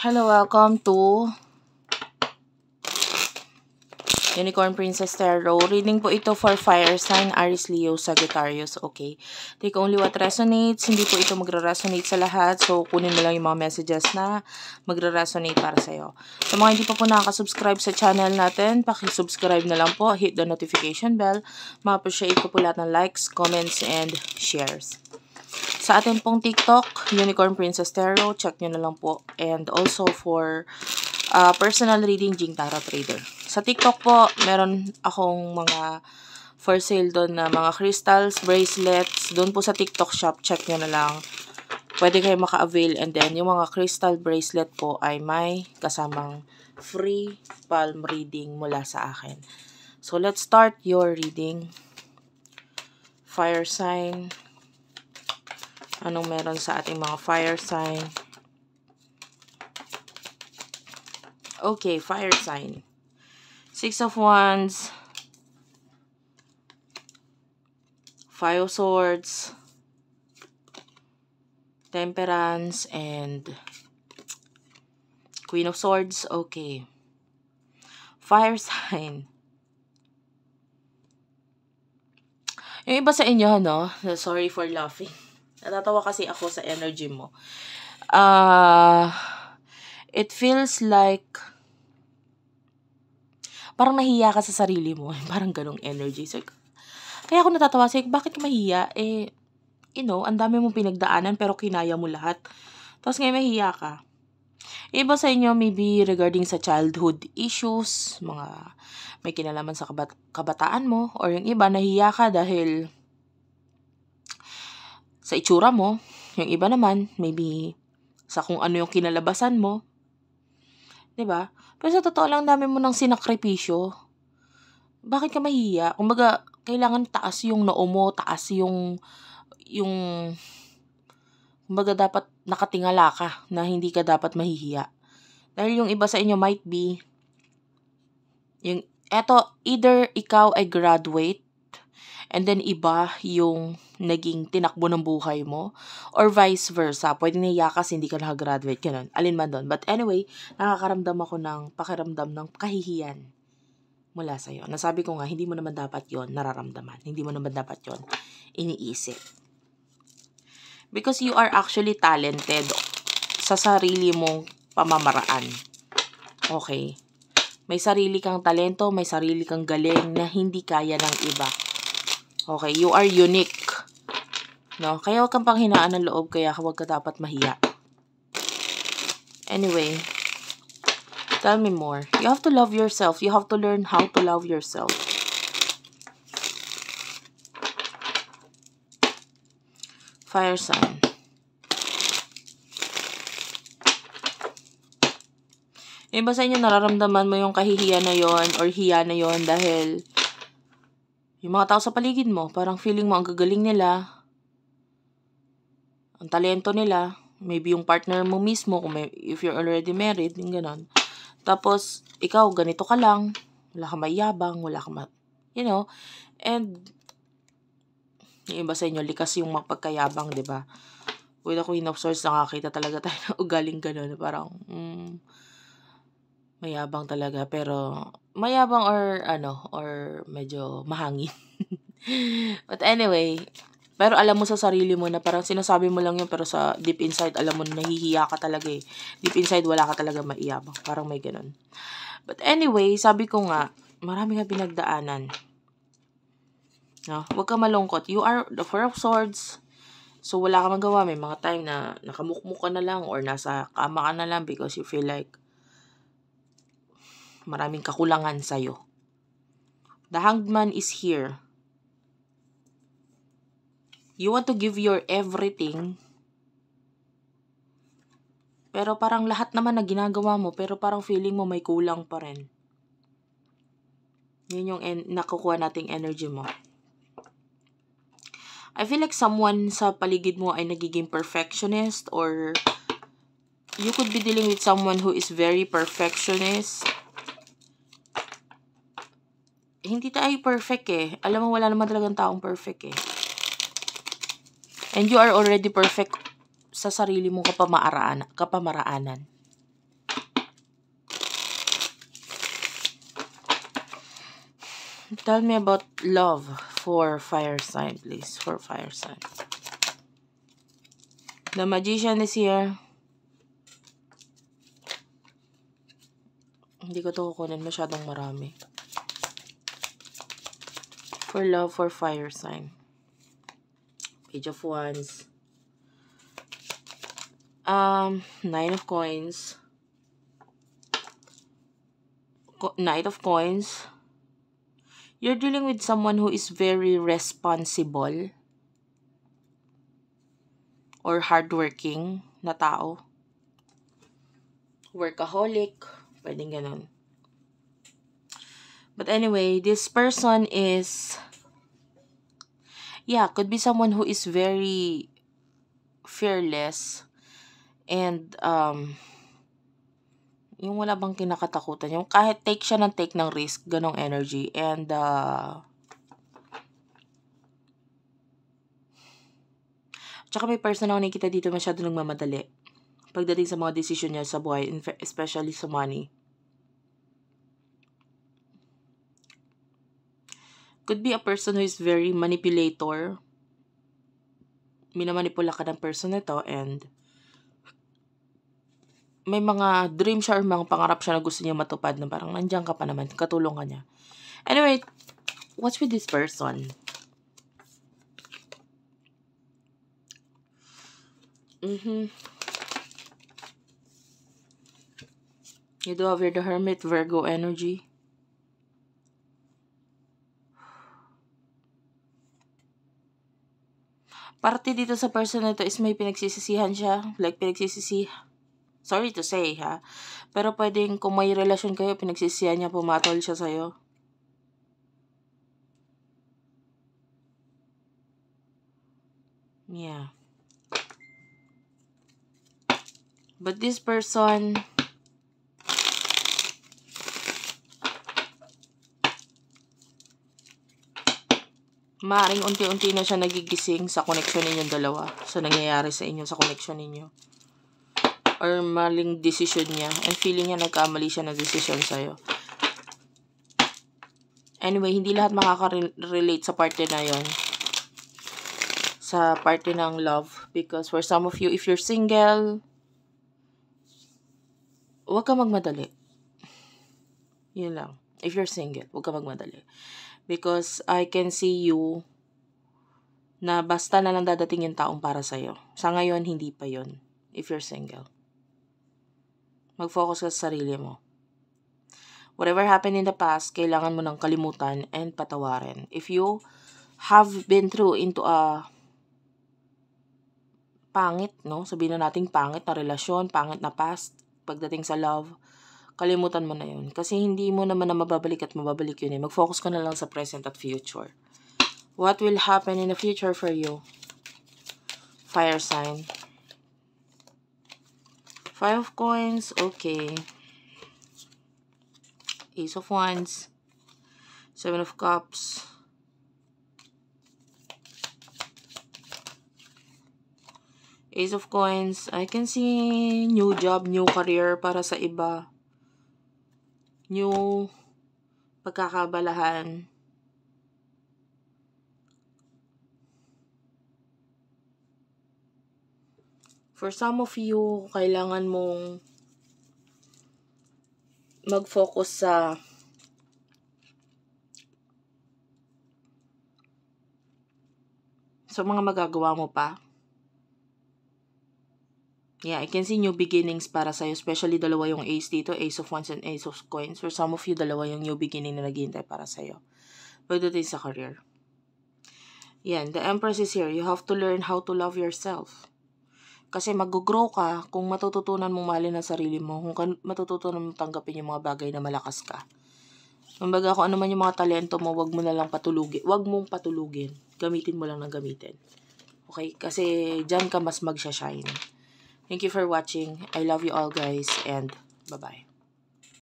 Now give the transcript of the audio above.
Hello, welcome to Unicorn Princess Tarot. Reading po ito for fire sign, Aries, Leo, Sagittarius. Okay. Take only what resonates. Hindi po ito magre-resonate sa lahat. So, kunin mo lang yung mga messages na magre-resonate para sa'yo. Sa mga hindi pa po nakaka-subscribe sa channel natin, paki-subscribe na lang po. Hit the notification bell. Ma-appreciate ko po lahat ng likes, comments, and shares. Sa atin pong TikTok, Unicorn Princess Tarot, check nyo na lang po. And also for personal reading, Jing Tarot Trader. Sa TikTok po, meron akong mga for sale doon na mga crystals, bracelets. Doon po sa TikTok shop, check nyo na lang. Pwede kayo maka-avail. And then, yung mga crystal bracelet po ay may kasamang free palm reading mula sa akin. So, let's start your reading. Fire sign. Anong meron sa ating mga fire sign? Okay, fire sign. Six of Wands. Five of Swords. Temperance. And Queen of Swords. Okay. Fire sign. Yung iba sa inyo, no? Sorry for laughing. Natatawa kasi ako sa energy mo. It feels like parang nahiya ka sa sarili mo. Parang ganong energy. So, kaya ako natatawa. So, bakit ka mahiya? Ang dami mong pinagdaanan pero kinaya mo lahat. Tapos ngayon mahiya ka. Iba sa inyo, maybe regarding sa childhood issues, mga may kinalaman sa kabataan mo, or yung iba, nahiya ka dahil sa itsura mo. Yung iba naman, maybe sa kung ano yung kinalabasan mo. Diba? Pero sa totoo lang, dami mo ng sinakripisyo. Bakit ka mahihiya? Kumbaga, kailangan taas yung noo mo, taas yung kumbaga dapat nakatingala ka na hindi ka dapat mahihiya. Dahil yung iba sa inyo might be, either ikaw ay graduate, and then iba yung naging tinakbo ng buhay mo, or vice versa. Pwede nahiya ka kasi hindi ka nakagraduate, ganun. Alin man doon. But anyway, nakakaramdam ako ng pakiramdam ng kahihiyan mula sa'yo. Nasabi ko nga, hindi mo naman dapat yon nararamdaman. Hindi mo naman dapat yon iniisip. Because you are actually talented sa sarili mong pamamaraan. Okay? May sarili kang talento, may sarili kang galing na hindi kaya ng iba. Okay? You are unique. No? Kaya huwag kang panghinaan ng loob, kaya huwag ka dapat mahiya. Anyway, tell me more. You have to love yourself. You have to learn how to love yourself. Fire sign. Yung iba sa inyo, nararamdaman mo yung kahihiyan na yon or hiya na yon dahil yung mga tao sa paligid mo, parang feeling mo ang gagaling nila, ang talento nila, maybe yung partner mo mismo, if you're already married, yung ganon. Tapos, ikaw, ganito ka lang, wala ka mayabang, wala ka and yung iba sa inyo, likas yung mapagkayabang, diba? With the Queen of Swords, nakakita talaga tayo ng ugaling ganon, parang, mayabang talaga, pero, mayabang or medyo mahangin. But anyway, pero alam mo sa sarili mo na parang sinasabi mo lang yun, pero sa deep inside, alam mo na nahihiya ka talaga eh. Deep inside, wala ka talaga maiyabang. Parang may ganun. But anyway, sabi ko nga, marami ka pinagdaanan. No? Huwag ka malungkot. You are the Four of Swords. So, wala ka magawa. May mga time na nakamukmuk ka na lang or nasa kama ka na lang because you feel like maraming kakulangan sa'yo. The Hanged Man is here. You want to give your everything, pero parang lahat naman na ginagawa mo, pero parang feeling mo may kulang pa rin. Yun yung nakukuha nating energy mo. I feel like someone sa paligid mo ay nagiging perfectionist, or you could be dealing with someone who is very perfectionist. Hindi tayo perfect eh. Alam mo, wala naman talagang taong perfect eh. And you are already perfect sa sarili mong kapamaraanan. Tell me about love for fire sign, please. For fire sign. The Magician is here. Hindi ko to kukunin masyadong marami. For love for fire sign. Page of Wands. Nine of Coins. Knight of Coins. You're dealing with someone who is very responsible or hardworking na tao. Workaholic. Pwedeng ganun. But anyway, this person is, yeah, could be someone who is very fearless and yung wala bang kinakatakutan, yung kahit take siya ng take ng risk, ganong energy. And tsaka may person ako nakikita dito masyado nagmamadali pagdating sa mga decision niya sa buhay, especially sa money. Could be a person who is very manipulator. Minamanipula ka ng person nito and may mga dream siya or mga pangarap siya na gusto niya matupad na parang nandiyan ka pa naman, katulong ka niya. Anyway, what's with this person? You do have here the Hermit, Virgo energy. Parte dito sa person na ito is may pinagsisisihan siya. Like, sorry to say, ha? Pero pwedeng kung may relasyon kayo, pinagsisihan niya, pumatol siya sa'yo. Yeah. But this person, maaaring unti-unti na siya nagigising sa connection ninyong dalawa. Sa nangyayari sa inyo, sa connection ninyo. Or maling decision niya. And feeling niya nagkamali siya ng decision sa'yo. Anyway, hindi lahat makaka-relate sa parte na yon. Sa parte ng love. Because for some of you, if you're single, huwag ka magmadali. Yun lang. If you're single, huwag ka magmadali. Because I can see you na basta na lang dadating yung taong para sa'yo. Sa ngayon, hindi pa yun. If you're single. Mag-focus ka sa sarili mo. Whatever happened in the past, kailangan mo nang kalimutan and patawarin. If you have been through into a pangit, no? Sabihin na nating pangit na relasyon, pangit na past, pagdating sa love, kalimutan mo na yun. Kasi hindi mo naman na mababalik at mababalik yun eh. Mag-focus ka na lang sa present at future. What will happen in the future for you? Fire sign. Five of Coins. Okay. Ace of Wands. Seven of Cups. Ace of Coins. I can see new job, new career para sa iba. New pagkakabalahan. For some of you, kailangan mong mag-focus sa mga magagawa mo pa. Yeah, I can see new beginnings para sa'yo. Especially dalawa yung ace dito. Ace of Wands and Ace of Coins. For some of you, dalawa yung new beginning na naghihintay para sa'yo. Pagdating sa career. Yan, the Empress is here. You have to learn how to love yourself. Kasi mag-grow ka kung matututunan mong mahalin ang sarili mo. Kung matututunan mong tanggapin yung mga bagay na malakas ka. Kumbaga, kung ano man yung mga talento mo, wag mo na lang patulugin. Wag mong patulugin. Gamitin mo lang ng gamitin. Okay? Kasi dyan ka mas magsha-shine. Thank you for watching. I love you all guys and bye-bye.